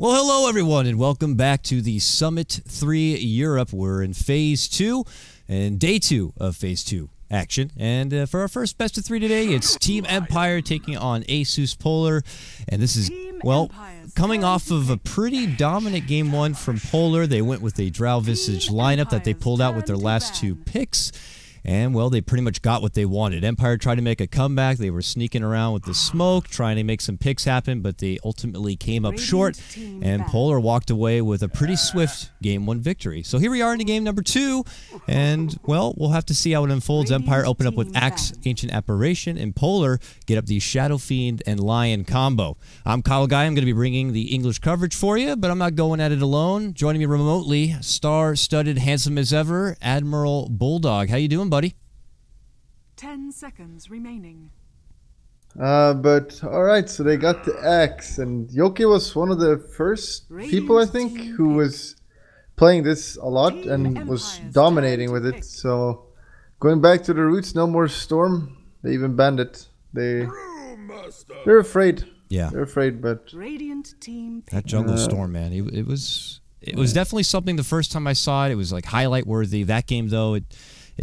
Well, hello everyone, and welcome back to the Summit 3 Europe. We're in Phase 2, and Day 2 of Phase 2 action. And for our first best of 3 today, it's Team Empire taking on ASUS.Polar. And this is, well, coming off of a pretty dominant Game 1 from Polar. They went with a Drow Visage lineup that they pulled out with their last 2 picks. And, well, they pretty much got what they wanted. Empire tried to make a comeback. They were sneaking around with the smoke, trying to make some picks happen, but they ultimately came up short, and Polar walked away with a pretty swift Game 1 victory. So here we are into Game number 2, and, well, we'll have to see how it unfolds. Empire open up with Axe, Ancient Apparition, and Polar get up the Shadow Fiend and Lion combo. I'm KotLGuy. I'm going to be bringing the English coverage for you, but I'm not going at it alone. Joining me remotely, star-studded, handsome as ever, AdmiralBulldog. How you doing, buddy? 10 seconds remaining. But alright, so they got the axe, and Yoki was one of the first people, I think, who was playing this a lot and was dominating with it. So going back to the roots, no more storm. They even banned it. They're afraid. Yeah, they're afraid. But Radiant team that jungle storm, man, it was definitely something. The first time I saw it, it was like highlight worthy. That game though, it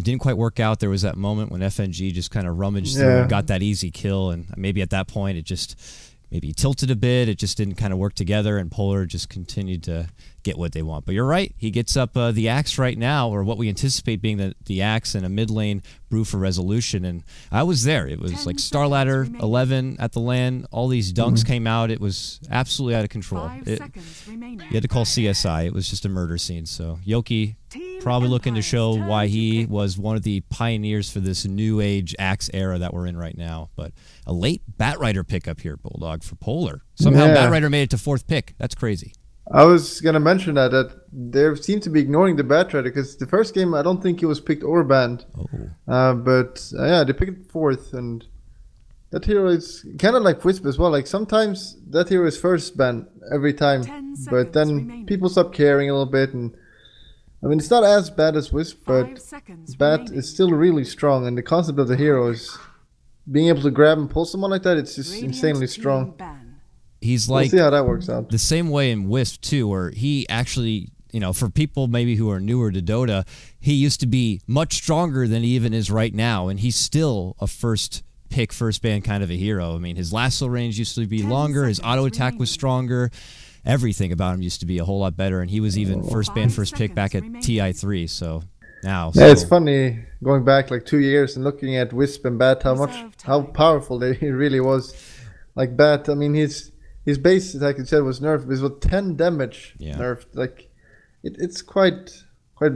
didn't quite work out. There was that moment when FNG just kind of rummaged through and got that easy kill, and maybe at that point it just maybe tilted a bit. It just didn't kind of work together, and Polar just continued to get what they want. But you're right. He gets up the axe right now, or what we anticipate being the axe, and a mid lane brew for resolution. And I was there. It was like Star Ladder 11 at the LAN. All these dunks came out. It was absolutely out of control. You had to call CSI. It was just a murder scene. So Yoki probably looking to show why he was one of the pioneers for this new age axe era that we're in right now. But a late Batrider pickup here, Bulldog, for Polar. Somehow Batrider made it to 4th pick. That's crazy. I was going to mention that they seem to be ignoring the Batrider, because the first game I don't think he was picked or banned. But yeah, they picked 4th, and that hero is kind of like Wisp as well. Like sometimes that hero is first banned every time, but then people stop caring a little bit. And I mean, it's not as bad as Wisp, but Bat is still really strong, and the concept of the hero is being able to grab and pull someone like that. It's just insanely strong. He's like, we'll see how that works out. The same way in Wisp too, where he actually, you know, for people maybe who are newer to Dota, he used to be much stronger than he even is right now, and he's still a first pick, first ban kind of a hero. I mean, his lasso range used to be longer, his auto attack was stronger, everything about him used to be a whole lot better, and he was even first ban, first pick back at TI3. So now, yeah, it's funny going back like 2 years and looking at Wisp and Bat, how powerful he really was. Like Bat, I mean, his base attack, you said, was nerfed. It was 10 damage nerfed. Like it's quite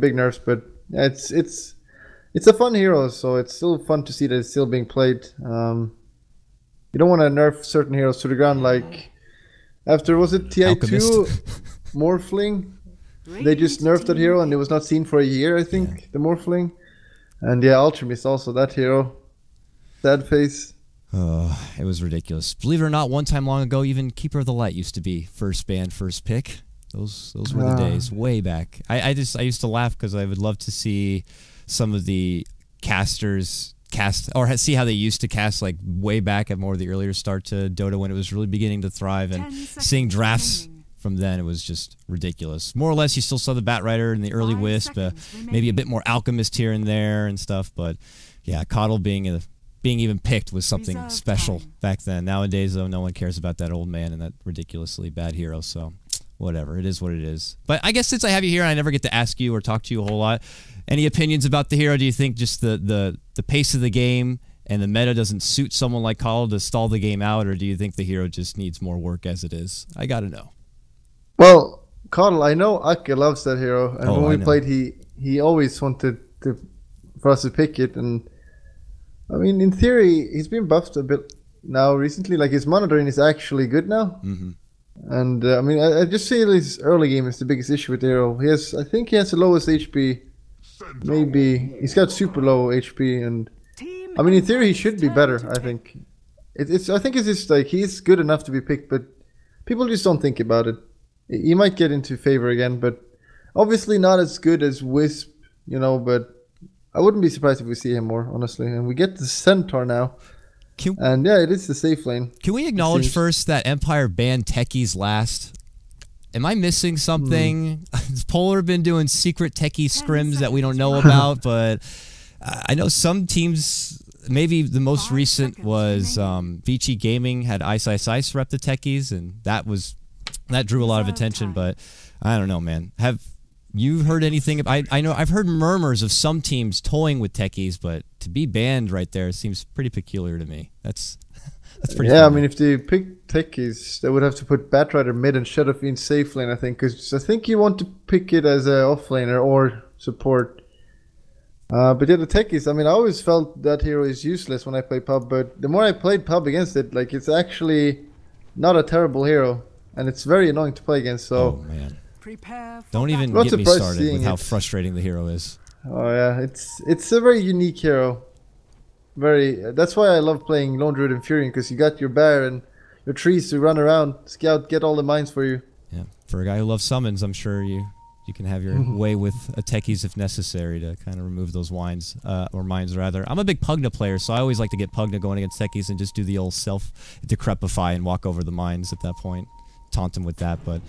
big nerfs, but yeah, it's a fun hero, so it's still fun to see that it's still being played. You don't want to nerf certain heroes to the ground, like after, was it TI2 Morphling? They just nerfed that hero and it was not seen for a year, I think, the Morphling. And yeah, Ultramist also, that hero. Sad face. It was ridiculous. Believe it or not, one time long ago, even Keeper of the Light used to be first ban, first pick. Those were the days, way back. I used to laugh because I would love to see some of the casters cast, or see how they used to cast, like way back at more of the earlier start to Dota when it was really beginning to thrive, and seeing drafts from then, it was just ridiculous. More or less, you still saw the Batrider in the early Wisp, maybe a bit more Alchemist here and there and stuff, but yeah, KotL being even picked was something special back then. Nowadays, though, no one cares about that old man and that ridiculously bad hero, so whatever. It is what it is. But I guess since I have you here, I never get to ask you or talk to you a whole lot. Any opinions about the hero? Do you think just the pace of the game and the meta doesn't suit someone like KotL to stall the game out, or do you think the hero just needs more work as it is? I gotta know. Well, KotL, I know Ake loves that hero, and when we played, he always wanted for us to pick it, and I mean, in theory, he's been buffed a bit now recently. Like, his monitoring is actually good now. And, I mean, I just feel his early game is the biggest issue with the hero. I think he has the lowest HP. Maybe. He's got super low HP. And, I mean, in theory, he should be better, I think. I think it's just, like, he's good enough to be picked, but people just don't think about it. He might get into favor again, but obviously not as good as Wisp, you know, but I wouldn't be surprised if we see him more, honestly. And we get the Centaur now. And yeah, it is the safe lane. Can we acknowledge first that Empire banned Techies last? am I missing something? Has Polar been doing secret techie scrims that we don't know about? But I know some teams, maybe the most recent was Vici Gaming had Ice rep the techies, and that drew a lot of attention. But I don't know, man. Have you heard anything? I know I've heard murmurs of some teams toying with techies, but to be banned right there seems pretty peculiar to me. That's pretty funny. I mean, if they pick techies, they would have to put Batrider mid and Shadow Fiend safe lane, I think, because I think you want to pick it as a offlaner or support. But yeah, the techies, I mean, I always felt that hero is useless when I play pub, but the more I played pub against it, like, it's actually not a terrible hero, and it's very annoying to play against. So, oh man, Prepare for don't even Not get me surprised started seeing with how it. frustrating the hero is. oh yeah, it's a very unique hero. That's why I love playing Lone Druid and Fury, because you got your bear and your trees to run around, scout, get all the mines for you. Yeah, for a guy who loves summons, I'm sure you can have your way with a techies if necessary to kind of remove those wines, or mines rather. I'm a big Pugna player, so I always like to get Pugna going against techies and just do the old self-decrepify and walk over the mines at that point. Taunt them with that, but,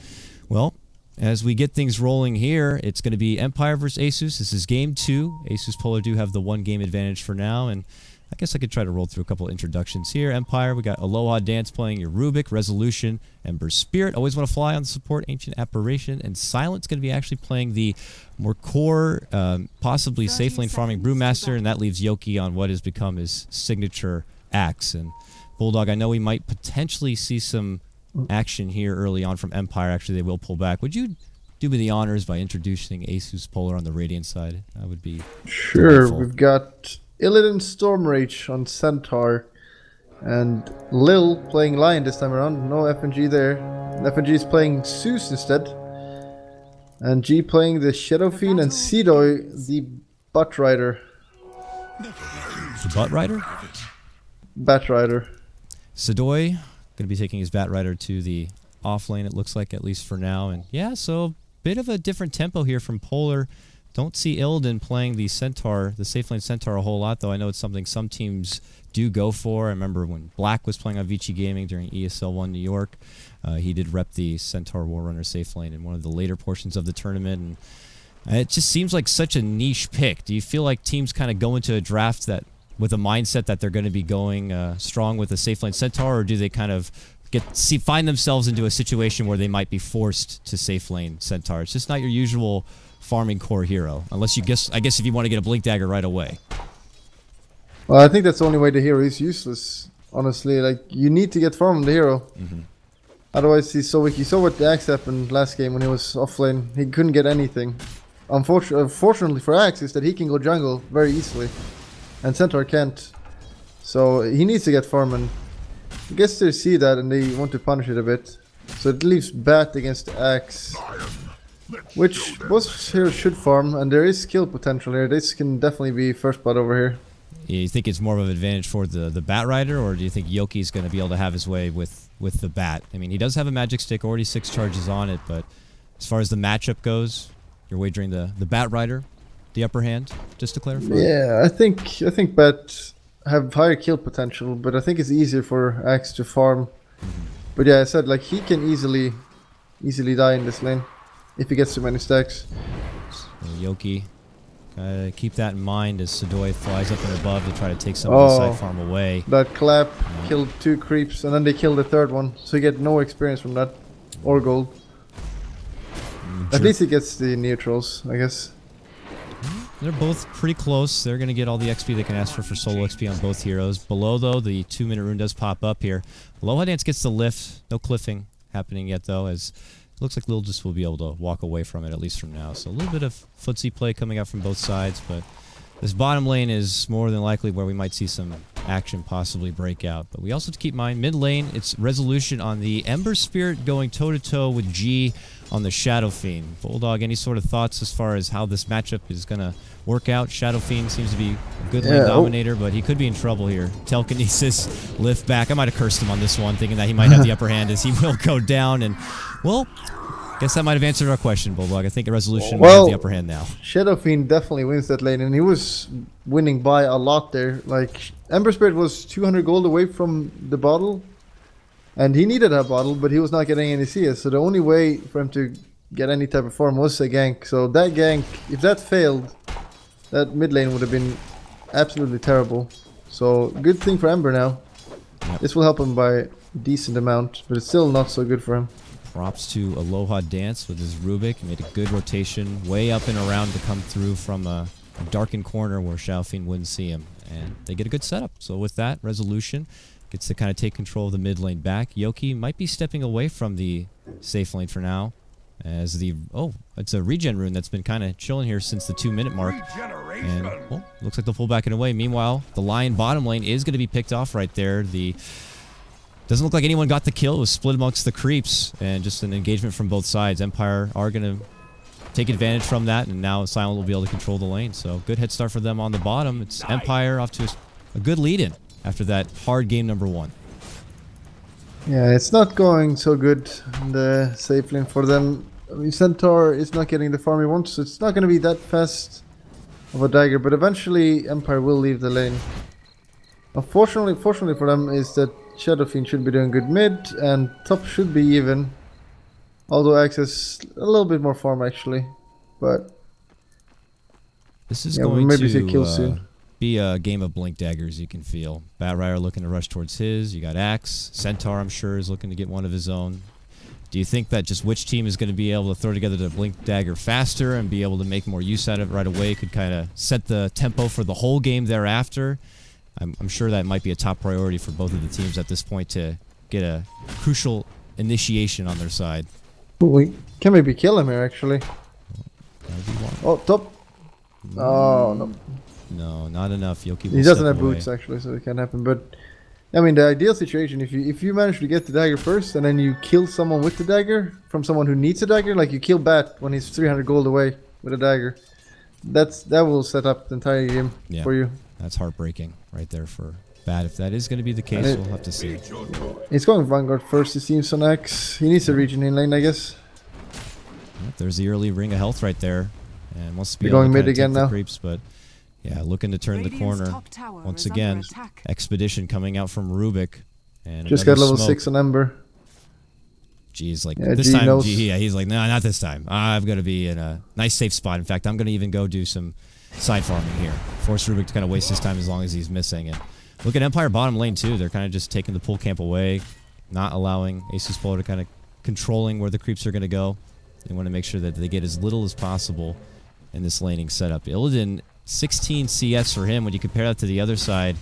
well, as we get things rolling here, it's going to be Empire versus Asus. This is game 2. AsusPolar do have the 1-game advantage for now, and I guess I could try to roll through a couple introductions here. Empire, we got Aloha Dance playing your Rubik, Resolution, Ember Spirit. Always Want to Fly on the support, Ancient Apparition, and Silent's going to be actually playing the more core, possibly safe lane farming Brewmaster, and that leaves Yoki on what has become his signature axe. And Bulldog, I know we might potentially see some action here early on from Empire. Actually, they will pull back. Would you do me the honors by introducing AsusPolar on the Radiant side? I would be Sure, delightful. we've got Illidan Stormrage on Centaur, and Lil playing Lion this time around. No FNG there. FNG is playing Zeus instead, and G playing the Shadow Fiend, and Seedoy the Butt Rider. The Butt Rider? Bat Rider. Sedoy going to be taking his Bat Rider to the off lane, it looks like, at least for now. And yeah, so bit of a different tempo here from Polar. Don't see Illidan playing the Centaur, the safe lane Centaur, a whole lot, though. I know it's something some teams do go for. I remember when Black was playing on Vici Gaming during ESL 1 New York. He did rep the Centaur Warrunner safe lane in one of the later portions of the tournament. And it just seems like such a niche pick. Do you feel like teams kind of go into a draft that with a mindset that they're going to be going strong with a safe lane Centaur, or do they kind of find themselves into a situation where they might be forced to safe lane Centaur? It's just not your usual farming core hero, unless I guess if you want to get a Blink Dagger right away. Well, I think that's the only way the hero is useless, honestly. Like, you need to get farm the hero. Otherwise he's so weak. You saw what the Axe happened last game when he was off lane. He couldn't get anything. Unfortunately for Axe is that he can go jungle very easily, and Centaur can't. So he needs to get farm, and I guess they see that and they want to punish it a bit. So it leaves Bat against Axe, which most heroes should farm, and there is skill potential here. This can definitely be first blood over here. You think it's more of an advantage for the Bat Rider, or do you think Yoki's going to be able to have his way with the Bat? I mean, he does have a magic stick, already 6 charges on it, but as far as the matchup goes, you're wagering the Bat Rider, the upper hand, just to clarify? Yeah, I think Bat have higher kill potential, but I think it's easier for Axe to farm. But yeah, I said, like, he can easily die in this lane if he gets too many stacks. So Yoki, keep that in mind as Sedoy flies up and above to try to take some of the side farm away. That clap killed 2 creeps, and then they killed the 3rd one, so you get no experience from that, or gold. At least he gets the neutrals, I guess. They're both pretty close. They're going to get all the XP they can ask for solo XP on both heroes. Below, though, the 2-minute rune does pop up here. Aloha Dance gets the lift. No cliffing happening yet, though, as it looks like Lil just will be able to walk away from it, at least from now. So a little bit of footsie play coming out from both sides, but this bottom lane is more than likely where we might see some action possibly break out. But we also have to keep in mind, mid lane, it's Resolution on the Ember Spirit going toe-to-toe with G on the Shadow Fiend. Bulldog, any sort of thoughts as far as how this matchup is going to work out? Shadow Fiend seems to be a good lane dominator, but he could be in trouble here. Telekinesis, lift back. I might have cursed him on this one, thinking that he might have the upper hand as he will go down. And, well, guess that might have answered our question, Bulldog. I think a Resolution might have the upper hand now. Shadow Fiend definitely wins that lane, and he was winning by a lot there. Like, Ember Spirit was 200 gold away from the bottle, And he needed that bottle, but he was not getting any CS. So the only way for him to get any type of farm was a gank. So that gank, if that failed, that mid lane would have been absolutely terrible. So good thing for Ember now. Yep. This will help him by a decent amount, but it's still not so good for him. Props to Aloha Dance with his Rubik. He made a good rotation way up and around to come through from a darkened corner where Xiaofeng wouldn't see him. And they get a good setup. So with that, Resolution gets to kind of take control of the mid lane back. Yoki might be stepping away from the safe lane for now. As the... Oh, it's a regen rune that's been kind of chilling here since the 2-minute mark. And, well, looks like they'll pull back and away. Meanwhile, the Lion bottom lane is going to be picked off right there. Doesn't look like anyone got the kill. It was split amongst the creeps and just an engagement from both sides. Empire are going to take advantage from that, and now Silent will be able to control the lane. So good head start for them on the bottom. It's Empire off to a good lead-in after that hard game number 1. Yeah, it's not going so good in the safe lane for them. I mean, Centaur is not getting the farm he wants, so it's not going to be that fast of a dagger, but eventually Empire will leave the lane. Fortunately for them is that Shadow Fiend should be doing good mid, and top should be even. Although access a little bit more farm actually, but this is yeah, going maybe to see kill soon. Be a game of blink daggers. You can feel Batrider looking to rush towards his. You got Axe. Centaur, I'm sure, is looking to get one of his own. Do you think that just which team is going to be able to throw together the blink dagger faster and be able to make more use out of it right away could kind of set the tempo for the whole game thereafter? I'm sure that might be a top priority for both of the teams at this point to get a crucial initiation on their side. We can maybe kill him here actually. Oh, top. Oh, no. No, not enough. Yoki He doesn't have boots actually, so it can't happen. But I mean, the ideal situation, if you manage to get the dagger first and then you kill someone with the dagger from someone who needs a dagger, like you kill Bat when he's 300 gold away with a dagger, that will set up the entire game for you. That's heartbreaking right there for Bat. If that is going to be the case, we'll have to see. He's going Vanguard first, it seems, on X. He needs a region in lane, I guess. Yep, there's the early ring of health right there. And wants to be going able to mid again now. Creeps, but yeah, looking to turn the corner. Once again, Expedition coming out from Rubik. And just got level 6 on Ember. G's like, this time, he's like, no, not this time. I've got to be in a nice safe spot. In fact, I'm going to even go do some side farming here. Force Rubik to kind of waste his time as long as he's missing. And look at Empire bottom lane too. They're kind of just taking the pull camp away, not allowing AsusPolar to kind of controlling where the creeps are going to go. They want to make sure that they get as little as possible in this laning setup. Illidan, 16 CS for him. When you compare that to the other side,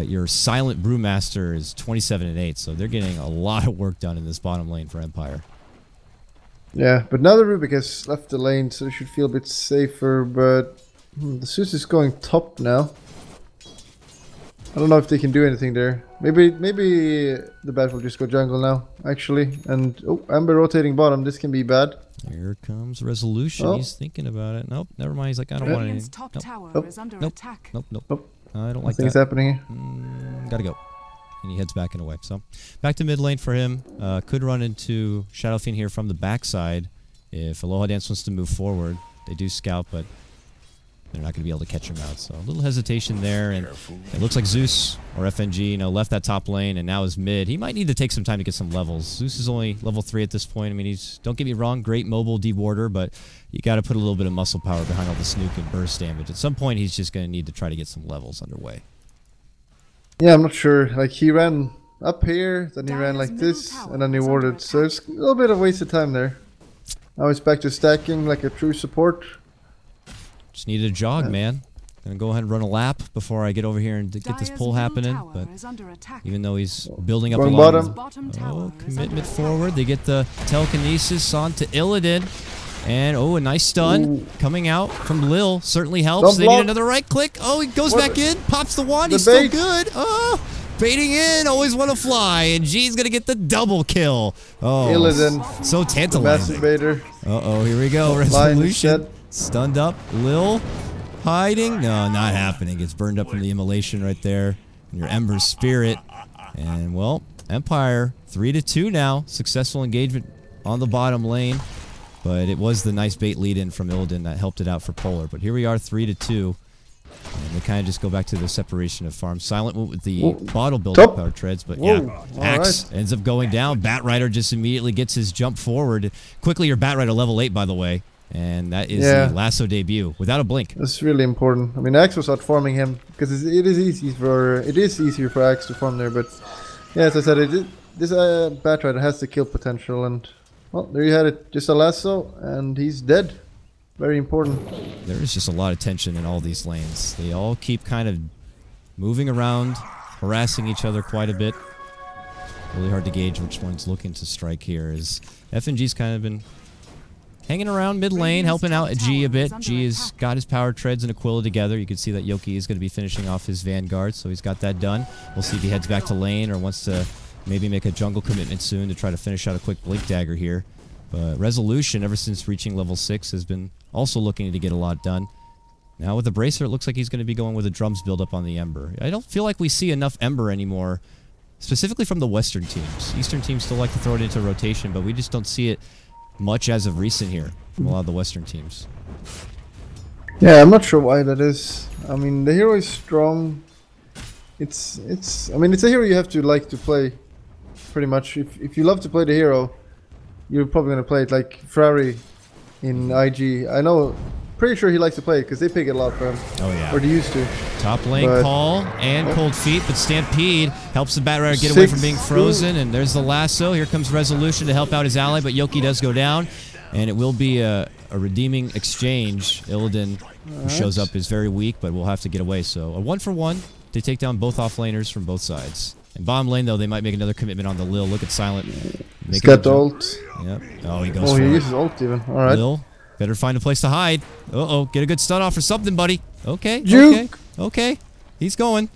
your Silent Brewmaster is 27 and 8. So they're getting a lot of work done in this bottom lane for Empire. Yeah, but now the Rubik has left the lane, so it should feel a bit safer. But the Zeus is going top now. I don't know if they can do anything there. Maybe the Bat will just go jungle now, actually. And oh, Ember rotating bottom. This can be bad. Here comes Resolution. Oh. He's thinking about it. Nope, never mind. He's like, I don't want anything. Top tower is under attack. Nope. I don't like that. Nothing's happening here. Gotta go. And he heads back and away. So back to mid lane for him. Could run into Shadow Fiend here from the backside if Aloha Dance wants to move forward. They do scout, but they're not going to be able to catch him out. So a little hesitation there, and it looks like Zeus or FNG, left that top lane and now is mid. He might need to take some time to get some levels. Zeus is only level 3 at this point. I mean, don't get me wrong, great mobile dewarder, but you got to put a little bit of muscle power behind all the snook and burst damage. At some point, he's just going to need to try to get some levels underway. Yeah, I'm not sure. Like, he ran up here, then he ran like this, and then he warded. So it's a little bit of wasted time there. Now he's back to stacking like a true support. Just needed a jog, man. Gonna go ahead and run a lap before I get over here and get this pull happening. But even though he's building up a lot, commitment forward. They get the telekinesis onto Illidan. And, a nice stun coming out from Lil. Certainly helps. They need another right click. Oh, he goes back in. Pops the wand. He's still good. Oh, baiting in. Always want to fly. And G's going to get the double kill. Oh, Illidan. So tantalizing. Uh-oh, here we go. Resolution. Stunned up. Lil hiding. No, not happening. Gets burned up from the immolation right there. And your Ember Spirit. And, well, Empire 3-2 now. Successful engagement on the bottom lane. But it was the nice bait lead-in from Illidan that helped it out for Polar. But here we are, 3-2. And And they kind of just go back to the separation of farms. Silent went with the bottle build-up power treads, but yeah, Axe ends up going down. Batrider just immediately gets his jump forward. Quickly, your Batrider level 8, by the way. And that is the lasso debut without a blink. That's really important. I mean, Axe was outfarming him because it is easier for Axe to farm there. But yeah, as I said, this Batrider has the kill potential, and well, there you had it. Just a lasso, and he's dead. Very important. There is just a lot of tension in all these lanes. They all keep kind of moving around, harassing each other quite a bit. Really hard to gauge which one's looking to strike here. As FNG's kind of been hanging around mid lane, helping out G a bit. G has got his power treads and Aquila together. You can see that Yoki is going to be finishing off his Vanguard, so he's got that done. We'll see if he heads back to lane or wants to maybe make a jungle commitment soon to try to finish out a quick Blink Dagger here. But Resolution, ever since reaching level 6, has been also looking to get a lot done. Now with the Bracer, it looks like he's going to be going with a Drums build-up on the Ember. I don't feel like we see enough Ember anymore, specifically from the Western teams. Eastern teams still like to throw it into rotation, but we just don't see it much as of recent here from a lot of the Western teams. Yeah, I'm not sure why that is. I mean, the hero is strong. I mean, it's a hero you have to like to play, pretty much. If you love to play the hero, you're probably going to play it like Ferrari in IG. I know, pretty sure he likes to play it because they pick it a lot for him. Oh, yeah. Or they used to. Top lane call and Cold Feet, but Stampede helps the Batrider get away from being frozen. And there's the lasso. Here comes Resolution to help out his ally, but Yoki does go down. And it will be a redeeming exchange. Illidan, who shows up, is very weak, but we'll have to get away. So a 1-for-1 to take down both off-laners from both sides. And bottom lane, though, they might make another commitment on the Lil. Look at Silent. He's got the ult. Yep. Oh, he goes for he it. uses ult even. All right. Lil, better find a place to hide. Uh-oh, get a good stun off or something, buddy. Okay, okay. He's going.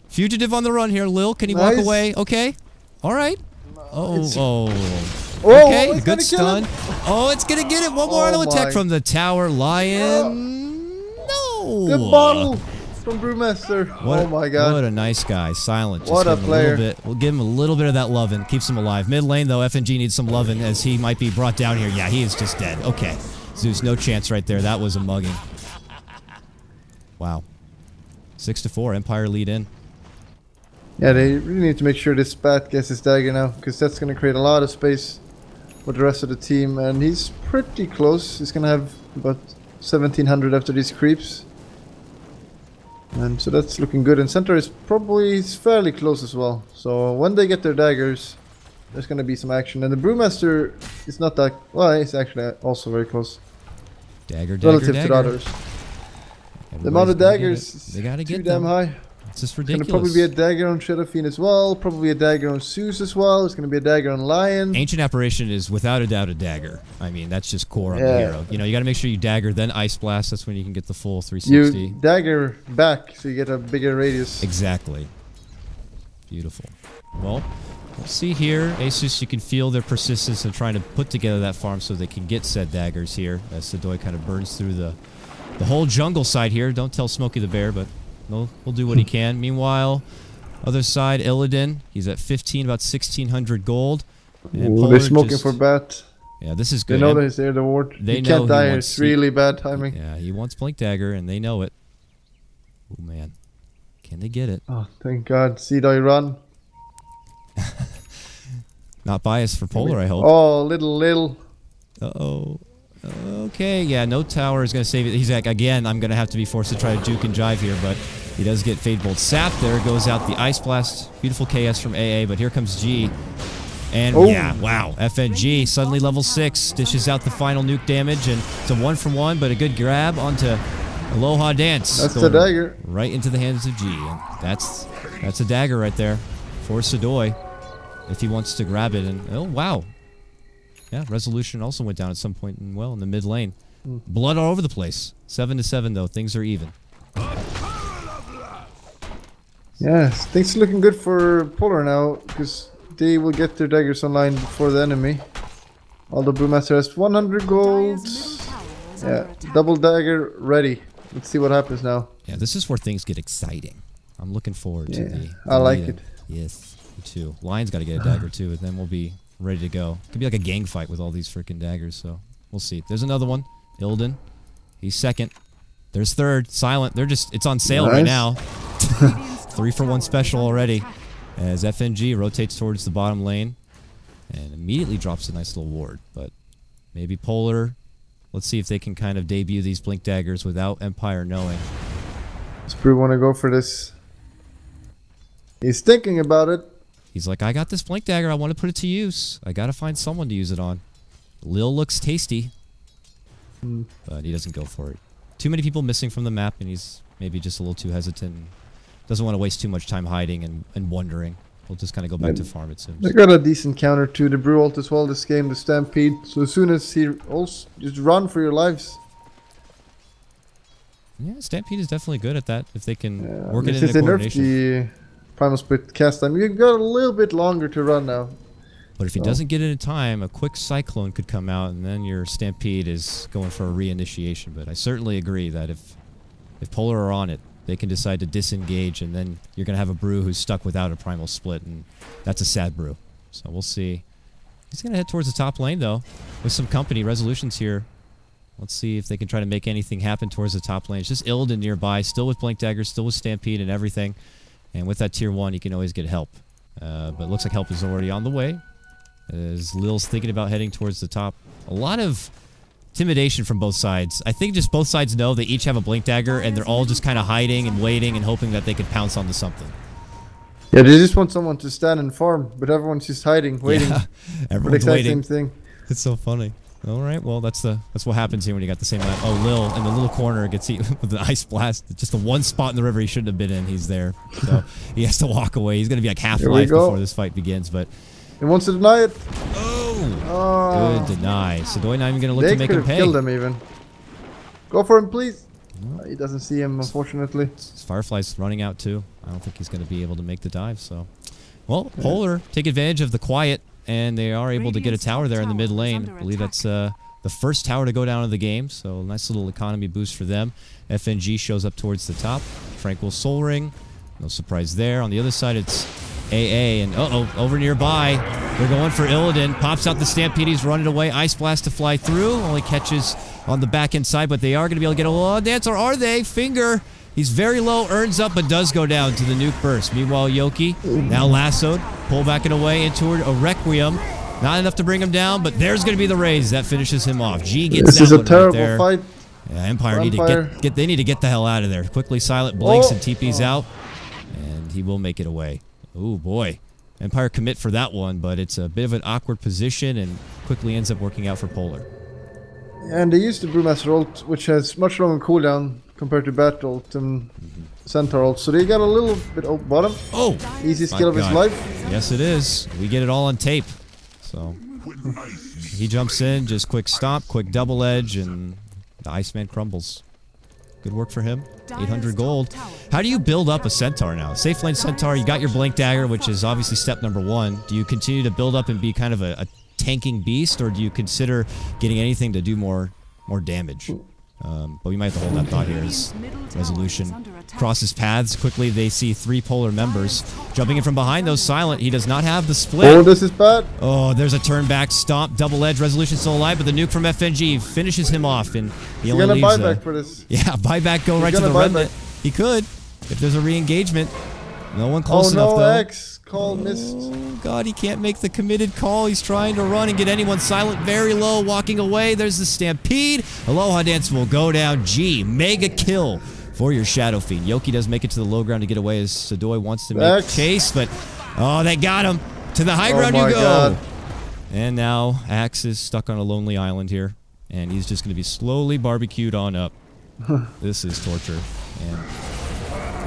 Fugitive on the run here, Lil. Can he walk away? Okay. All right. Okay, good stun. Oh, it's going to get it. One more auto attack from the tower. Lion. No. Good bottle from Brewmaster. Oh my god. What a nice guy. Silent. What a player. We'll give him a little bit of that lovin'. Keeps him alive. Mid lane, though, FNG needs some lovin' as he might be brought down here. Yeah, he is just dead. Okay. Zeus, no chance right there. That was a mugging. Wow. 6-4. Empire lead in. Yeah, they really need to make sure this Bat gets his dagger now, because that's going to create a lot of space for the rest of the team. And he's pretty close. He's going to have about 1700 after these creeps. And so that's looking good. And center is probably fairly close as well. So when they get their daggers, there's going to be some action. And the Brewmaster is not that... Well, he's actually also very close. Dagger, relative to the others. The amount of daggers is too damn high. It's just ridiculous. It's going to probably be a dagger on Shadowfiend as well. Probably a dagger on Zeus as well. It's going to be a dagger on Lion. Ancient Apparition is without a doubt a dagger. I mean, that's just core on the hero. You know, you got to make sure you dagger, then Ice Blast. That's when you can get the full 360. You dagger back so you get a bigger radius. Exactly. Beautiful. Well, we'll see here. Asus, you can feel their persistence in trying to put together that farm so they can get said daggers here. As Sadoy kind of burns through the whole jungle side here. Don't tell Smokey the Bear, but we'll do what he can. Meanwhile, other side, Illidan. He's at 15, about 1,600 gold. And they're smoking for Bat. Yeah, this is good. They know that he's there, the ward. They he know can't die. It's really bad timing. Yeah, he wants Blink Dagger, and they know it. Oh, man. Can they get it? Oh, thank God. Seedoy run. Not biased for Polar, I hope. Oh, little. Uh-oh. Okay, yeah, no tower is going to save it. He's like, again, I'm going to have to be forced to try to juke and jive here, but he does get Fade Bolt Sap. There goes out the Ice Blast. Beautiful KS from AA, but here comes G. And yeah, wow, FNG suddenly level 6, dishes out the final nuke damage, and it's a 1-for-1, but a good grab onto Aloha Dance. That's the dagger. Right into the hands of G. And that's a dagger right there for Sadoy if he wants to grab it. And oh, wow. Yeah, Resolution also went down at some point in the mid lane. Blood all over the place. 7-7 though, things are even. Yeah, things are looking good for Polar now, because they will get their daggers online before the enemy. Although Brewmaster has 100 gold. Yeah, double dagger ready. Let's see what happens now. Yeah, this is where things get exciting. I'm looking forward to the I like it. Yes, me too. Lion's got to get a dagger too, and then we'll be ready to go. Could be like a gang fight with all these freaking daggers, so we'll see. There's another one. Illidan. He's second. There's third. Silent. They're just, it's on sale right now. 3-for-1 special already. As FNG rotates towards the bottom lane. And immediately drops a nice little ward. But maybe Polar. Let's see if they can kind of debut these Blink Daggers without Empire knowing. Does Brew want to go for this? He's thinking about it. He's like, I got this Blink Dagger. I want to put it to use. I got to find someone to use it on. Lil looks tasty. But he doesn't go for it. Too many people missing from the map, and he's maybe just a little too hesitant. Doesn't want to waste too much time hiding and wondering. We'll just kind of go back to farm, it seems. They got a decent counter to the Brew ult as well this game, the Stampede. So as soon as he ults, just run for your lives. Yeah, Stampede is definitely good at that. If they can work it in the coordination. The Primal Split cast time. You've got a little bit longer to run now. But if he doesn't get it in time, a quick Cyclone could come out, and then your Stampede is going for a reinitiation. But I certainly agree that if Polar are on it, they can decide to disengage, and then you're going to have a Brew who's stuck without a Primal Split, and that's a sad Brew. So we'll see. He's going to head towards the top lane, though, with some company. Resolutions here. Let's see if they can try to make anything happen towards the top lane. It's just Illidan nearby, still with Blink Daggers, still with Stampede and everything. And with that tier 1, you can always get help. But it looks like help is already on the way. As Lil's thinking about heading towards the top. A lot of intimidation from both sides. I think just both sides know they each have a Blink Dagger, and they're all just kind of hiding and waiting and hoping that they could pounce onto something. Yeah, they just want someone to stand and farm, but everyone's just hiding, waiting. Yeah, everyone's for the exact waiting. same thing. It's so funny. All right, well, that's what happens here when you got the same line. Oh, Lil in the little corner gets hit with an ice blast. Just the one spot in the river he shouldn't have been in. He's there, so he has to walk away. He's going to be like half life before this fight begins. But he wants to deny it. Oh, good deny. Sadoy not even going to look to make him pay. They could have killed him even. Go for him, please. He doesn't see him, unfortunately. Firefly's running out too. I don't think he's going to be able to make the dive. So, well, Polar take advantage of the quiet. And they are able to get a tower there in the mid lane. I believe that's the first tower to go down in the game. So nice little economy boost for them. FNG shows up towards the top. Tranquil Soul Ring. No surprise there. On the other side, it's AA. And over nearby. They're going for Illidan. Pops out the Stampede. He's running away. Ice Blast to fly through. Only catches on the back end side. But they are going to be able to get a little dance. Or are they? Finger. He's very low, earns up, but does go down to the nuke burst. Meanwhile, Yoki, now lassoed, pull back and away into a Requiem. Not enough to bring him down, but there's going to be the raise. That finishes him off. G gets this that is a terrible fight. Yeah, Empire need to they need to get the hell out of there. Quickly, Silent blinks and TP's out, and he will make it away. Oh, boy. Empire commit for that one, but it's a bit of an awkward position and quickly ends up working out for Polar. And they used the Brewmaster ult, which has much longer cooldown compared to Bat ult and Centaur ult. So they got a little bit out bottom. Oh! Easiest kill of his life. Yes, it is. We get it all on tape. So he jumps in, just quick stomp, quick double edge, and the Iceman crumbles. Good work for him. 800 gold. How do you build up a Centaur now? Safe lane Centaur, you got your Blink Dagger, which is obviously step number 1. Do you continue to build up and be kind of a tanking beast, or do you consider getting anything to do more damage? But we might have to hold that thought here as Resolution crosses paths. Quickly, they see 3 Polar members. Jumping in from behind, though, Silent. He does not have the split. Oh, this is bad. Oh, there's a turn back, stomp, double edge. Resolution still alive, but the nuke from FNG finishes him off. And he only leaves buyback for this. Yeah, buyback, go right to the remnant. He could, if there's a re-engagement. No one close enough, though. X. Call missed. Oh, God, he can't make the committed call. He's trying to run and get anyone. Silent very low, walking away. There's the Stampede. Aloha Dance will go down. G, mega kill for your Shadow Fiend. Yoki does make it to the low ground to get away as Sadoy wants to make chase, but they got him. To the high ground you go. God. And now Axe is stuck on a lonely island here, and he's just going to be slowly barbecued on up. This is torture. And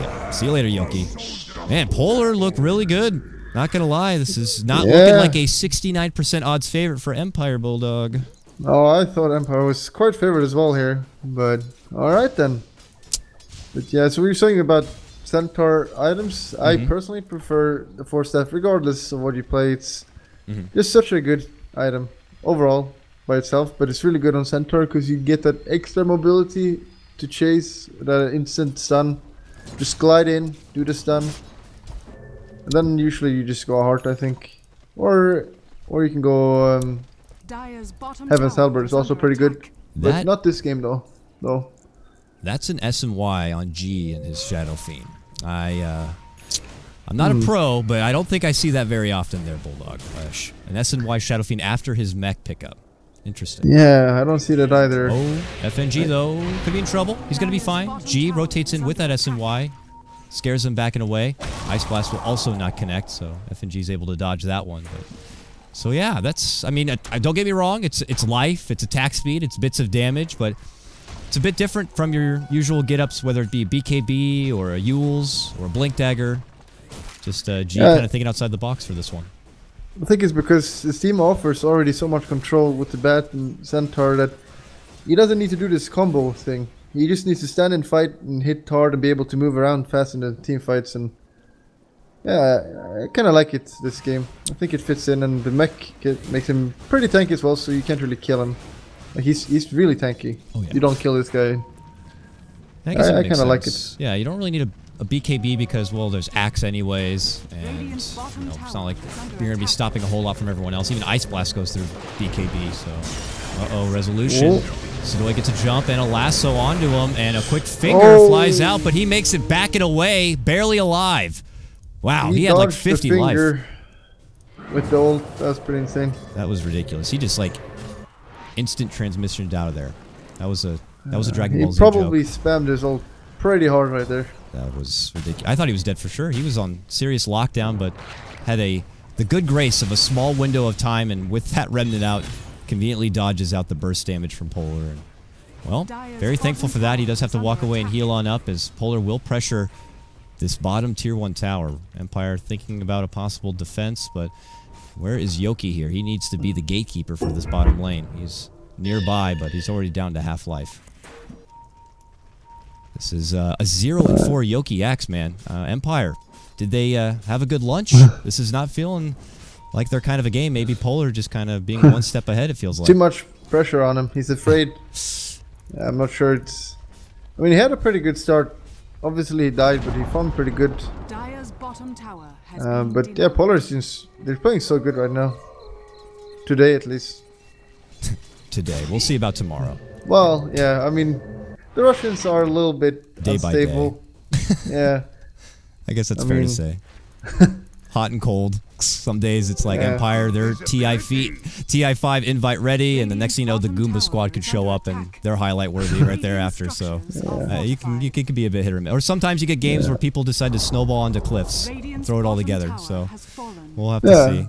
yeah, see you later, Yoki. Man, Polar looked really good. Not gonna lie, this is not looking like a 69% odds favorite for AdmiralBulldog. Oh, I thought Empire was quite favored as well here, but alright then. But yeah, so we were saying about Centaur items. I personally prefer the 4-step regardless of what you play. It's just such a good item overall by itself, but it's really good on Centaur because you get that extra mobility to chase, that instant stun. Just glide in, do the stun. And then usually you just go hard, I think. Or you can go Heaven's Halberd is also pretty good. But not this game though. That's an S and Y on G in his Shadow Fiend. I'm not a pro, but I don't think I see that very often there, Bulldog. An S and Y Shadow Fiend after his mech pickup. Interesting. Yeah, I don't see that either. Oh, FNG though could be in trouble. He's gonna be fine. G rotates in with that S and Y, scares him back and away. Ice Blast will also not connect, so FNG is able to dodge that one. But, so yeah, that's. I mean, don't get me wrong. It's life. It's attack speed. It's bits of damage, but it's a bit different from your usual get-ups, whether it be a BKB or a Yule's or a Blink Dagger. Just G kind of thinking outside the box for this one. I think it's because his team offers already so much control with the Bat and Centaur that he doesn't need to do this combo thing. He just needs to stand and fight and hit hard and be able to move around fast in the team fights. And yeah, I kind of like it, this game. I think it fits in, and the mech makes him pretty tanky as well, so you can't really kill him. Like he's really tanky. Oh, yeah. You don't kill this guy. I kind of like it. Yeah, you don't really need a BKB because, well, there's Axe anyways, and it's not like you're going to be stopping a whole lot from everyone else. Even Ice Blast goes through BKB, so... Uh-oh, resolution. Sidoi gets a jump and a lasso onto him, and a quick finger flies out, but he makes it back and away, barely alive. Wow, he had like 50 life. With the ult, that was pretty insane. That was ridiculous. He just like instant transmission out of there. That was a Dragon Ball Z joke. He probably spammed his ult pretty hard right there. That was ridiculous. I thought he was dead for sure. He was on serious lockdown, but had the good grace of a small window of time, and with that remnant out, conveniently dodges out the burst damage from Polar. And, well, very thankful for that. He does have to walk away and heal on up, as Polar will pressure this bottom tier 1 tower. Empire thinking about a possible defense, but where is Yoki here? He needs to be the gatekeeper for this bottom lane. He's nearby, but he's already down to half life. This is a 0-4 Yoki Axe, man. Empire, did they have a good lunch? This is not feeling like they're kind of a game. Maybe Polar just kind of being one step ahead, it feels like. Too much pressure on him. He's afraid. I'm not sure it's... I mean, he had a pretty good start. Obviously, he died, but he farmed pretty good. Dire's bottom tower has but yeah, Polar seems... They're playing so good right now. Today, at least. Today. We'll see about tomorrow. Well, yeah, I mean... The Russians are a little bit day unstable. By day. Yeah. I guess that's fair to say. Hot and cold. Some days it's like Empire, they're TI5 invite ready, and the next thing you know, the Goomba squad could show up and they're highlight worthy right there after. So you can be a bit hit or miss. Or sometimes you get games where people decide to snowball onto cliffs, throw it all together. So we'll have to see.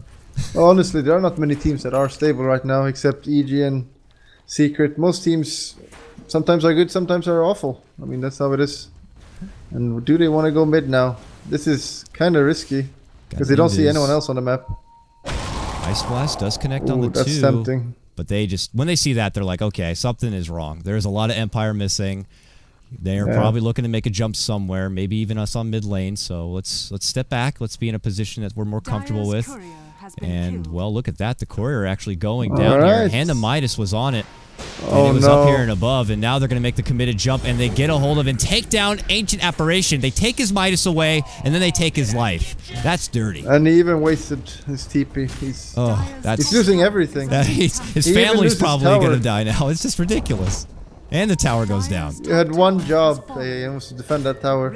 Well, honestly, there are not many teams that are stable right now, except EG and Secret. Most teams sometimes are good, sometimes are awful. I mean, that's how it is. And do they want to go mid now? This is kind of risky. Because they don't see anyone else on the map. Ice Blast does connect on the that's 2. Tempting. But they just, when they see that, they're like, okay, something is wrong. There's a lot of Empire missing. They're probably looking to make a jump somewhere, maybe even us on mid lane. So let's step back. Let's be in a position that we're more comfortable with. And, well, look at that. The courier actually going down here. Hand of Midas was on it. And it was up here and above, and now they're going to make the committed jump, and they get a hold of and take down Ancient Apparition. They take his Midas away, and then they take his life. That's dirty. And he even wasted his TP. He's losing everything. His family's probably going to die now. It's just ridiculous. And the tower goes down. You had one job. He wants to defend that tower.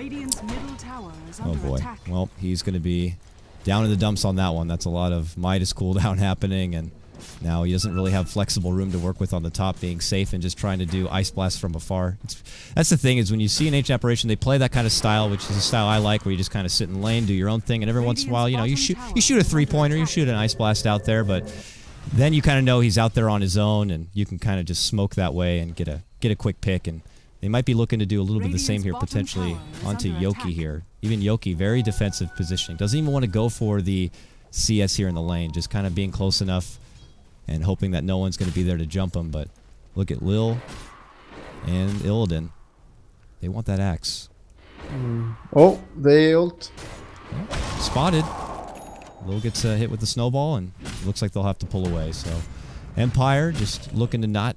Oh boy. Well, he's going to be down in the dumps on that one. That's a lot of Midas cooldown happening, and now he doesn't really have flexible room to work with on the top, being safe and just trying to do Ice Blast from afar. That's the thing, is when you see an Ancient Apparition, they play that kind of style, which is a style I like, where you just kind of sit in lane, do your own thing, and every once in a while, you know, you shoot a 3-pointer, you shoot an Ice Blast out there, but then you kind of know he's out there on his own, and you can kind of just smoke that way and get a quick pick. And they might be looking to do a little bit the same here, potentially onto Yoki here. Even Yoki, very defensive positioning. Doesn't even want to go for the CS here in the lane, just kind of being close enough and hoping that no one's going to be there to jump him. But look at Lil and Illidan. They want that axe. Oh, they ult. Oh, spotted. Lil gets hit with the snowball, and it looks like they'll have to pull away. So Empire just looking to not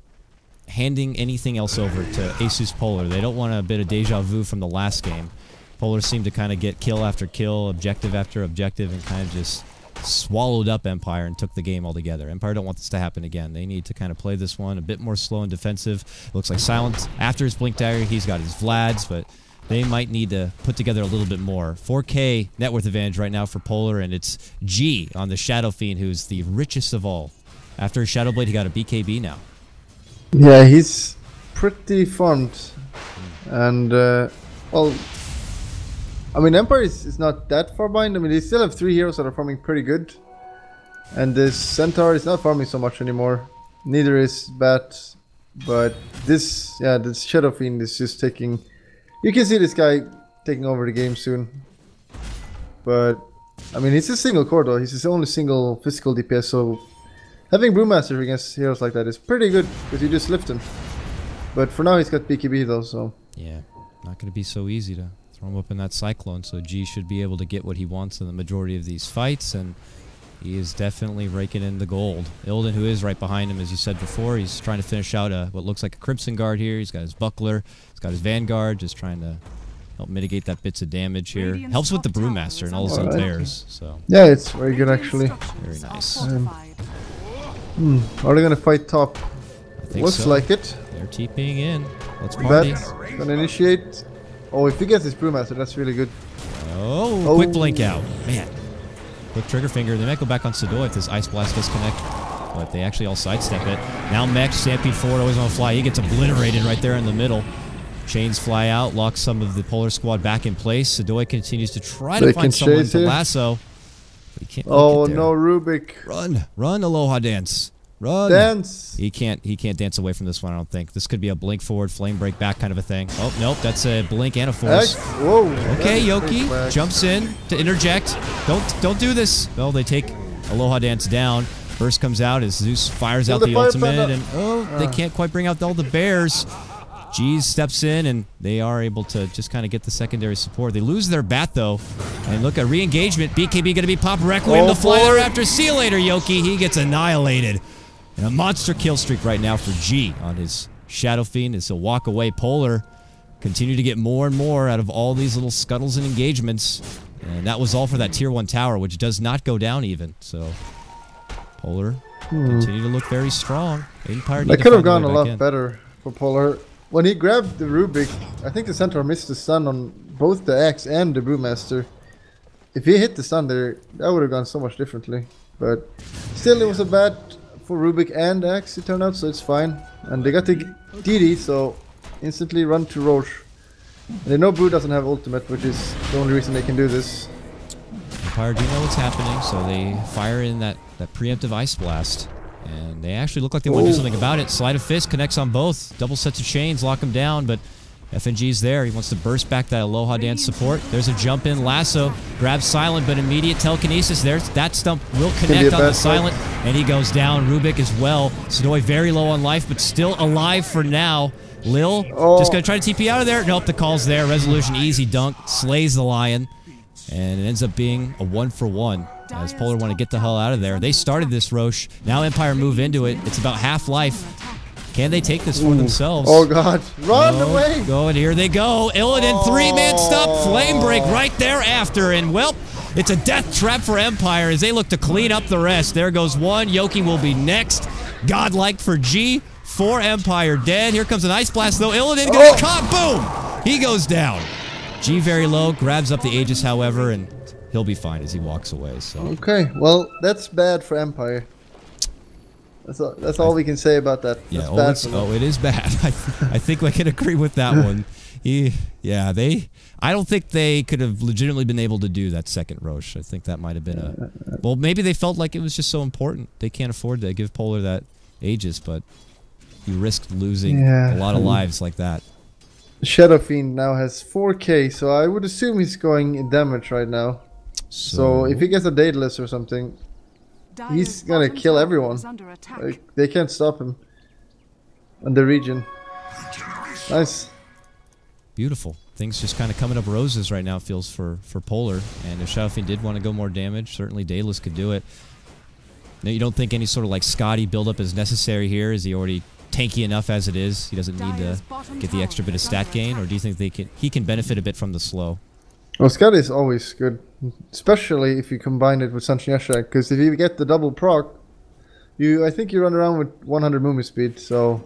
handing anything else over to AsusPolar. They don't want a bit of deja vu from the last game. Polar seemed to kind of get kill after kill, objective after objective, and kind of just swallowed up Empire and took the game altogether. Empire don't want this to happen again. They need to kind of play this one a bit more slow and defensive. Looks like Silent, after his Blink Dagger, he's got his Vlads, but they might need to put together a little bit more. 4K net worth advantage right now for Polar, and it's G on the Shadow Fiend, who's the richest of all. After his Shadow Blade, he got a BKB now. Yeah, he's pretty farmed. And, well, I mean, Empire is not that far behind. I mean, they still have 3 heroes that are farming pretty good. And this Centaur is not farming so much anymore. Neither is Bat. But this, yeah, this Shadow Fiend is just taking... You can see this guy taking over the game soon. But, I mean, he's a single core though. He's his only single physical DPS, so... Having Brewmaster against heroes like that is pretty good, because you just lift him. But for now he's got BKB though, so... Yeah, not going to be so easy to throw him up in that Cyclone, so G should be able to get what he wants in the majority of these fights, and he is definitely raking in the gold. Illidan, who is right behind him, as you said before, he's trying to finish out what looks like a Crimson Guard here. He's got his Buckler, he's got his Vanguard, just trying to help mitigate that bits of damage here. Helps with the Brewmaster and all his other bears, so... Yeah, it's very good actually. Very nice. Are they gonna fight top? Looks so. like it. They're TPing in. Let's party. Gonna initiate. Oh, if he gets his Brewmaster, that's really good. Oh, quick blink out. Man. Quick trigger finger. They might go back on Sadoy if this Ice Blast disconnect. But they actually all sidestep it. Now Mech, stampede forward, always on the fly. He gets obliterated right there in the middle. Chains fly out, locks some of the Polar squad back in place. Sadoy continues to try to find someone to lasso. But he can't oh no, Rubik. Run, Aloha Dance. Run. Dance. He can't dance away from this one, I don't think. This could be a blink forward, flame break back kind of a thing. Oh, nope, that's a blink and a force. Whoa. Okay, Yoki jumps in to interject. Don't do this. Well, they take Aloha Dance down. Burst comes out as Zeus fires out the ultimate, and they can't quite bring out all the bears. Jeez steps in, and they are able to just kind of get the secondary support. They lose their bat, though. And look at re-engagement. BKB going to be popped. Requiem to fly there after. See you later, Yoki. He gets annihilated. And a monster kill streak right now for G on his Shadow Fiend as he'll walk away. Polar continue to get more and more out of all these little scuttles and engagements. And that was all for that Tier 1 tower, which does not go down even. So, Polar continue to look very strong. Empire that could have gone a lot better for Polar. When he grabbed the Rubik, I think the Centaur missed the stun on both the Axe and the Brewmaster. If he hit the stun there, that would have gone so much differently. But still, it was a bad for Rubik and Axe, it turned out, so it's fine. And they got the DD, so instantly run to Roche. And they know Brew doesn't have ultimate, which is the only reason they can do this. Empire do know what's happening, so they fire in that preemptive Ice Blast. And they actually look like they want to do something about it. Sleight of Fist connects on both. Double sets of chains lock him down, but FNG's there. He wants to burst back that Aloha Dance support. There's a jump in. Lasso grabs Silent, but immediate telekinesis. There's that stump will connect on the Silent, and he goes down. Rubik as well. Sadoy very low on life, but still alive for now. Lil just going to try to TP out of there. Nope, the call's there. Resolution easy dunk. Slays the Lion. And it ends up being a 1-for-1. As Polar want to get the hell out of there. They started this, Roche. Now Empire move into it. It's about half life. Can they take this for themselves? Oh god. Run away! Go, and here they go. Illidan, 3-man stop. Flame break right there after. And, well, it's a death trap for Empire as they look to clean up the rest. There goes one. Yoki will be next. Godlike for G. 4 Empire dead. Here comes an Ice Blast, though. Illidan gonna get caught. Boom! He goes down. G very low. Grabs up the Aegis, however, and he'll be fine as he walks away. So okay, well, that's bad for Empire. That's all we can say about that. Yeah, that's bad it is bad. I think I can agree with that one. I don't think they could have legitimately been able to do that second Roche. I think that might have been a... Well, maybe they felt like it was just so important. They can't afford to give Polar that Aegis, but you risked losing a lot of lives like that. Shadow Fiend now has 4k, so I would assume he's going in damage right now. So if he gets a Daedalus or something, he's gonna kill everyone. Like, they can't stop him in the region. Nice. Beautiful. Things just kind of coming up roses right now, it feels, for Polar. And if Shadow Fiend did want to go more damage, certainly Daedalus could do it. Now, you don't think any sort of like Scotty buildup is necessary here? Is he already tanky enough as it is? He doesn't need to get the extra bit of stat gain? Or do you think he can benefit a bit from the slow? Well, Scud is always good, especially if you combine it with Sanchinyasha, because if you get the double proc, I think you run around with 100 movement speed, so...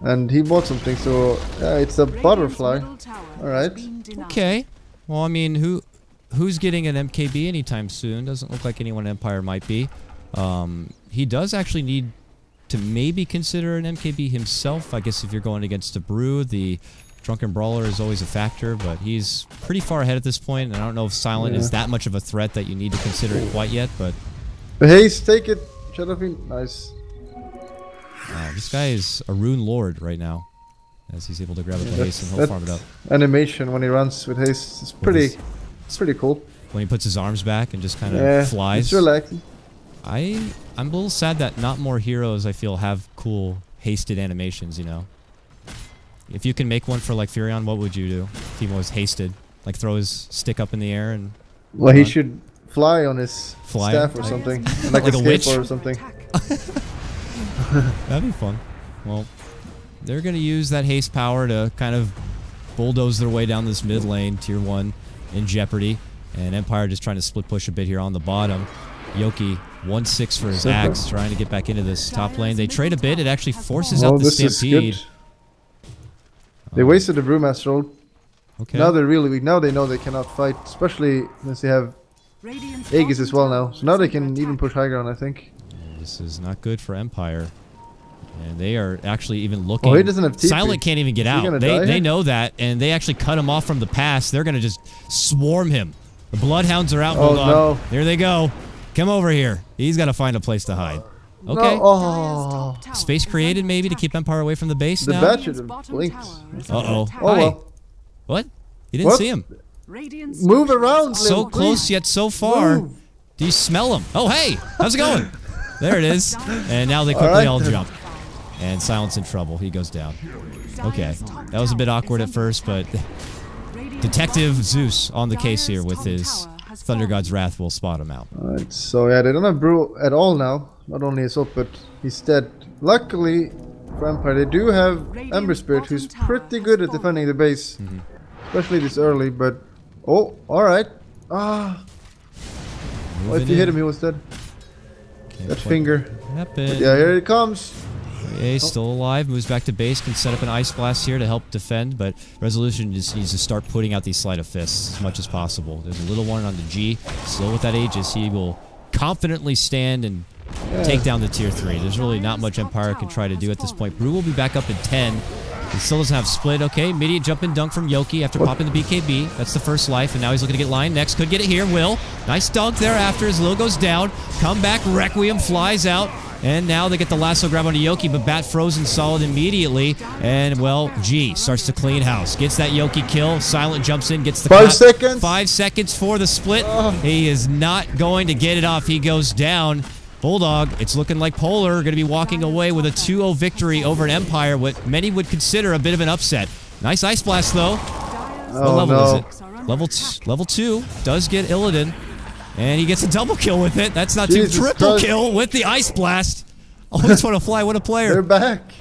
And he bought something, so it's a butterfly. Alright. Okay. Well, I mean, who's getting an MKB anytime soon? Doesn't look like anyone in Empire might be. He does actually need to maybe consider an MKB himself. I guess if you're going against a Brew, the Drunken Brawler is always a factor, but he's pretty far ahead at this point, and I don't know if Silent is that much of a threat that you need to consider it quite yet, but... Haste, take it! Shadowfiend, nice. This guy is a Rune Lord right now, as he's able to grab it with haste and he'll farm it up. Animation when he runs with haste is pretty cool. When he puts his arms back and just kind of flies. It's relaxing. I'm a little sad that not more heroes, I feel, have cool hasted animations, you know? If you can make one for, like, Furion, what would you do if he was hasted? Like, throw his stick up in the air and... Well, he should fly on his staff or something. Like a witch or something. That'd be fun. Well, they're going to use that haste power to kind of bulldoze their way down this mid lane, tier 1, in jeopardy. And Empire just trying to split push a bit here on the bottom. Yoki, 1-6 for his axe, trying to get back into this top lane. They trade a bit. It actually forces out the Stampede. They wasted the Brewmaster ult. Okay. Now they're really weak. Now they know they cannot fight, especially since they have Aegis as well now. So now they can even push high ground, I think. This is not good for Empire. And they are actually even looking... Oh, he doesn't have TP. Silent can't even get out. They know that, and they actually cut him off from the pass. They're going to just swarm him. The Bloodhounds are out. Oh, no. There they go. Come over here. He's got to find a place to hide. Okay. No. Oh. Space created maybe to keep Empire away from the base The now? bat should have blinked. Uh-oh. Oh, well. What? You didn't see him. Move around, So close yet so far. Move. Do you smell him? Oh, hey. How's it going? There it is. And now they quickly all jump. And Silent's in trouble. He goes down. Okay. That was a bit awkward at first, but Detective Zeus on the case here with his Thunder God's Wrath will spot him out. Alright, so yeah, they don't have Brew at all now. Not only is up, but he's dead. Luckily for Empire, they do have Ember Spirit, who's pretty good at defending the base. Especially this early, but... Oh, alright. Ah. Well, if you hit him, he was dead. That finger. But yeah, here it comes. Okay, still alive, moves back to base, can set up an Ice Blast here to help defend, but Resolution just needs to start putting out these Sleight of Fists as much as possible. There's a little one on the G, still with that Aegis, he will confidently stand and take down the tier 3. There's really not much Empire can try to do at this point. Brew will be back up in 10. He still doesn't have split. Okay, immediate jump and dunk from Yoki after popping the BKB. That's the first life, and now he's looking to get line next. Could get it here, will. Nice dunk thereafter as Lil goes down. Come back, Requiem flies out. And now they get the lasso grab onto Yoki, but Bat frozen solid immediately. And, well, G starts to clean house. Gets that Yoki kill. Silent jumps in, gets the 5 seconds. 5 seconds for the split. He is not going to get it off. He goes down. Bulldog, it's looking like Polar are going to be walking away with a 2-0 victory over an Empire, what many would consider a bit of an upset. Nice Ice Blast, though. What level is it? Level 2 does get Illidan. And he gets a double kill with it. That's not too triple kill with the Ice Blast. Oh, that's what a fly. What a player. They're back.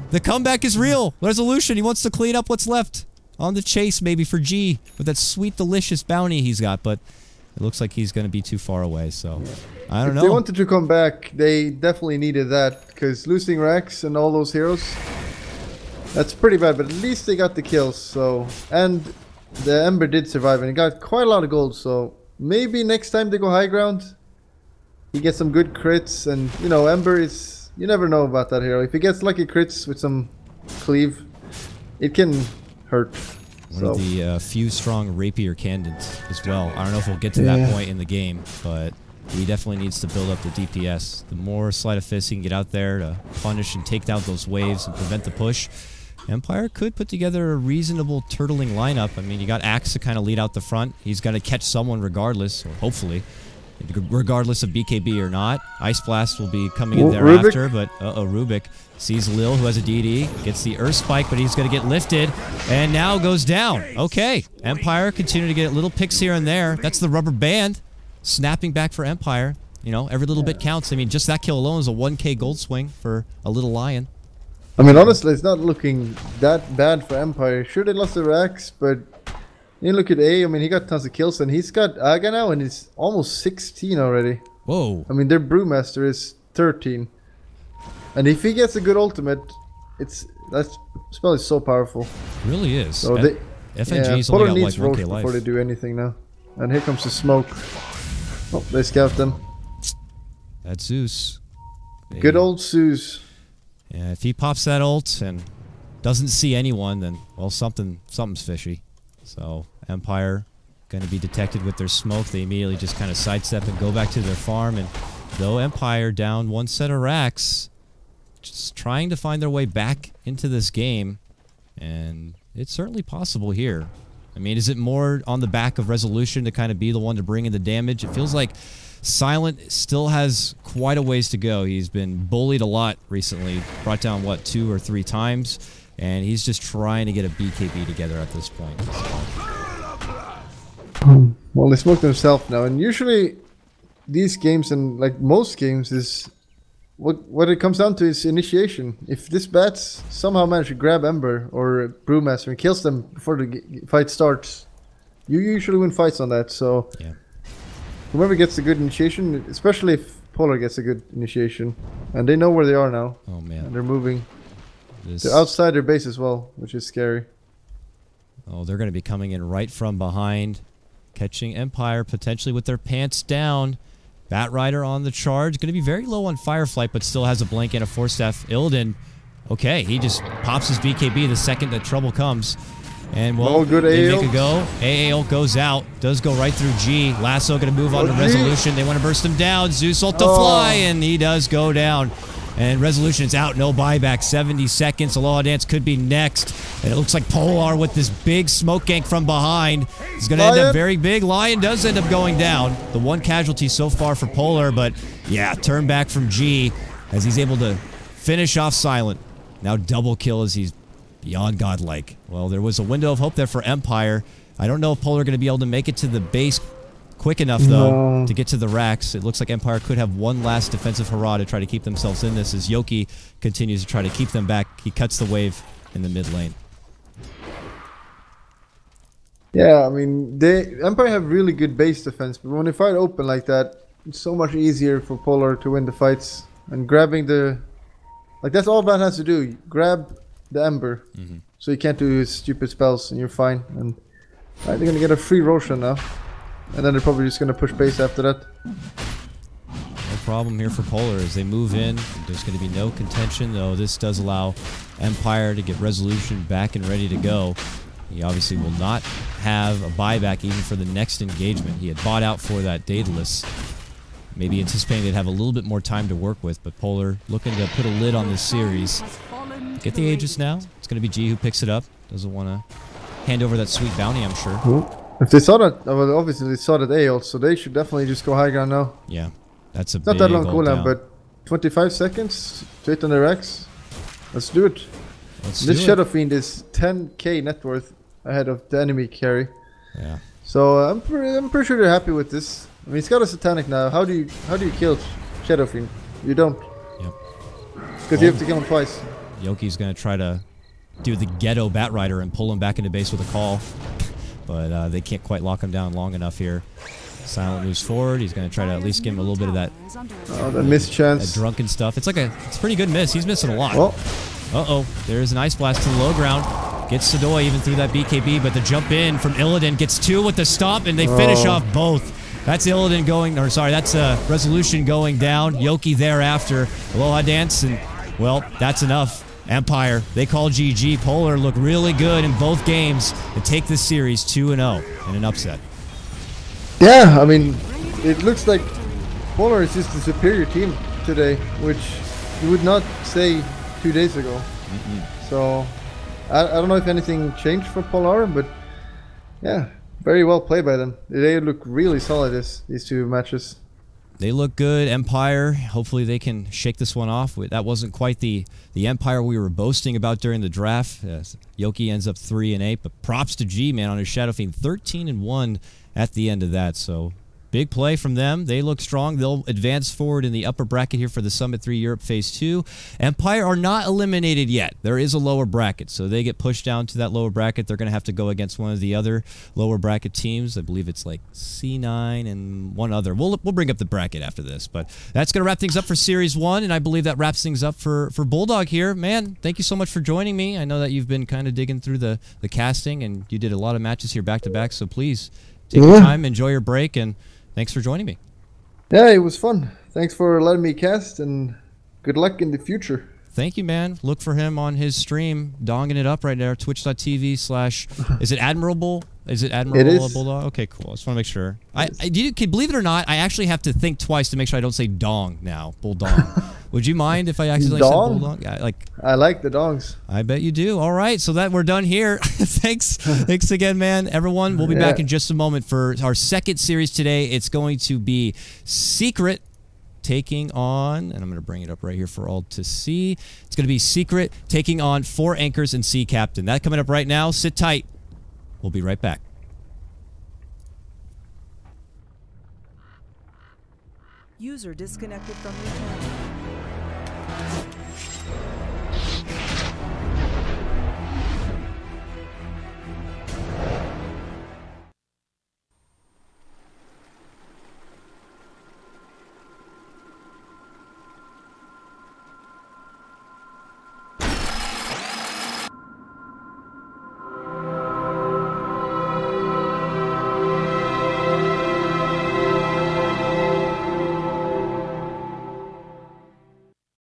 The comeback is real. Resolution. He wants to clean up what's left on the chase, maybe, for G with that sweet, delicious bounty he's got. But it looks like he's going to be too far away. So, I don't know. If they wanted to come back, they definitely needed that. Because losing Rex and all those heroes, that's pretty bad. But at least they got the kills. So, and the Ember did survive. And he got quite a lot of gold. So, maybe next time they go high ground, he gets some good crits, and you know, Ember is, you never know about that hero. If he gets lucky crits with some cleave, it can hurt. One of the few strong rapier candidates as well. I don't know if we'll get to that point in the game, but he definitely needs to build up the DPS. The more Sleight of Fist he can get out there to punish and take down those waves and prevent the push, Empire could put together a reasonable turtling lineup. I mean, you got Axe to kind of lead out the front. He's got to catch someone regardless, or hopefully, regardless of BKB or not. Ice Blast will be coming in thereafter, but Rubik sees Lil, who has a DD, gets the Earth Spike, but he's going to get lifted, and now goes down. Okay, Empire continue to get little picks here and there. That's the rubber band snapping back for Empire. You know, every little bit counts. I mean, just that kill alone is a 1K gold swing for a little lion. I mean, honestly, it's not looking that bad for Empire. Sure, they lost the Rex, but You look at A, I mean, he got tons of kills, and he's got Aga now, and he's almost 16 already. Whoa. I mean, their Brewmaster is 13. And if he gets a good ultimate, that spell is so powerful. It really is. So FNG's Polar only got needs like 1k Roche life. before they do anything now. And here comes the smoke. Oh, they scout them. That's Zeus. Good old Zeus. Yeah, if he pops that ult and doesn't see anyone, then, well, something's fishy. So, Empire going to be detected with their smoke. They immediately just kind of sidestep and go back to their farm. And though Empire down one set of racks, just trying to find their way back into this game. And it's certainly possible here. I mean, is it more on the back of Resolution to kind of be the one to bring in the damage? It feels like Silent still has quite a ways to go. He's been bullied a lot recently. Brought down, what, 2 or 3 times? And he's just trying to get a BKB together at this point. So. Well, they smoked themselves now. And usually these games, and like most games, is what it comes down to is initiation. If this bats somehow manage to grab Ember or Brewmaster and kills them before the fight starts, you usually win fights on that. So yeah. Whoever gets a good initiation, especially if Polar gets a good initiation, and they know where they are now. Oh man. And they're moving. They're outside their base as well, which is scary. Oh, they're going to be coming in right from behind, catching Empire potentially with their pants down. Bat Rider on the charge. Going to be very low on Fireflight, but still has a blink and a Force Staff. Illidan, okay, he just pops his BKB the second that trouble comes. And, well, good they AO. make a go. AO goes out. Does go right through G. Lasso going to move on to Resolution. They want to burst him down. Zeus ult to fly, and he does go down. And Resolution is out. No buyback. 70 seconds. Aloha Dance could be next. And it looks like Polar with this big smoke gank from behind. He's going to end up very big. Lion does end up going down. The one casualty so far for Polar, but yeah, turn back from G as he's able to finish off Silent. Now double kill as he's beyond godlike. Well, there was a window of hope there for Empire. I don't know if Polar are going to be able to make it to the base quick enough, though, to get to the racks. It looks like Empire could have one last defensive hurrah to try to keep themselves in this as Yoki continues to try to keep them back. He cuts the wave in the mid lane. Yeah, I mean, Empire have really good base defense, but when they fight open like that, it's so much easier for Polar to win the fights. And grabbing the... Like, that's all Bat has to do. Grab the Ember, so he can't do his stupid spells, and you're fine. And they're going to get a free Roshan now. And then they're probably just going to push base after that. No problem here for Polar as they move in. There's going to be no contention, though this does allow Empire to get Resolution back and ready to go. He obviously will not have a buyback even for the next engagement. He had bought out for that Daedalus, maybe anticipating they'd have a little bit more time to work with, but Polar looking to put a lid on this series. Get the Aegis now. It's going to be G who picks it up. Doesn't want to hand over that sweet bounty, I'm sure. If they saw that, well, obviously they saw that AO, so they should definitely just go high ground now. Yeah, that's a not that long cooldown, but 25 seconds straight on the racks. Let's do it. This Shadow Fiend is 10k net worth ahead of the enemy carry. Yeah. So I'm pretty sure they're happy with this. I mean, he's got a Satanic now. How do you kill Shadow Fiend? You don't. Yep. Because you have to kill him twice. Yoki's going to try to do the ghetto Bat Rider and pull him back into base with a call. But they can't quite lock him down long enough here. Silent moves forward. He's going to try to at least give him a little bit of that. Oh, that missed chance. That drunken stuff. It's a pretty good miss. He's missing a lot. Oh. Uh-oh. There's an Ice Blast to the low ground. Gets Sadoy even through that BKB, but the jump in from Illidan gets 2 with the stomp, and they finish off both. That's Illidan going, or sorry, that's Resolution going down. Yoki thereafter. Aloha Dance, and, well, that's enough. Empire, they call GG. Polar look really good in both games to take this series 2-0 in an upset. Yeah, I mean, it looks like Polar is just a superior team today, which you would not say 2 days ago. So, I don't know if anything changed for Polar, but yeah, very well played by them. They look really solid, these 2 matches. They look good. Empire, hopefully they can shake this one off. That wasn't quite the Empire we were boasting about during the draft. Yoki ends up 3-8, but props to G, man, on his Shadow Fiend. 13-1 at the end of that, so Big play from them. They look strong. They'll advance forward in the upper bracket here for the Summit 3 Europe Phase 2. Empire are not eliminated yet. There is a lower bracket, so they get pushed down to that lower bracket. They're going to have to go against one of the other lower bracket teams. I believe it's like C9 and one other. We'll bring up the bracket after this, but that's going to wrap things up for Series 1, and I believe that wraps things up for Bulldog here. Man, thank you so much for joining me. I know that you've been kind of digging through the casting, and you did a lot of matches here back-to-back, so please take your time, enjoy your break, and thanks for joining me. Yeah, it was fun. Thanks for letting me cast, and good luck in the future. Thank you, man. Look for him on his stream, donging it up right there, twitch.tv/ is it Admirable? Is it AdmiralBulldog? Okay, cool. I just want to make sure. Believe it or not, I actually have to think twice to make sure I don't say dong now. Bulldog. Would you mind if I accidentally said Bulldog? Yeah, I like the dongs. I bet you do. All right, so that we're done here. Thanks again, man. Everyone, we'll be back in just a moment for our second series today. It's going to be Secret taking on, and I'm going to bring it up right here for all to see. It's going to be Secret taking on 4 Anchors and Sea Captain. That coming up right now. Sit tight. We'll be right back. User disconnected from your channel.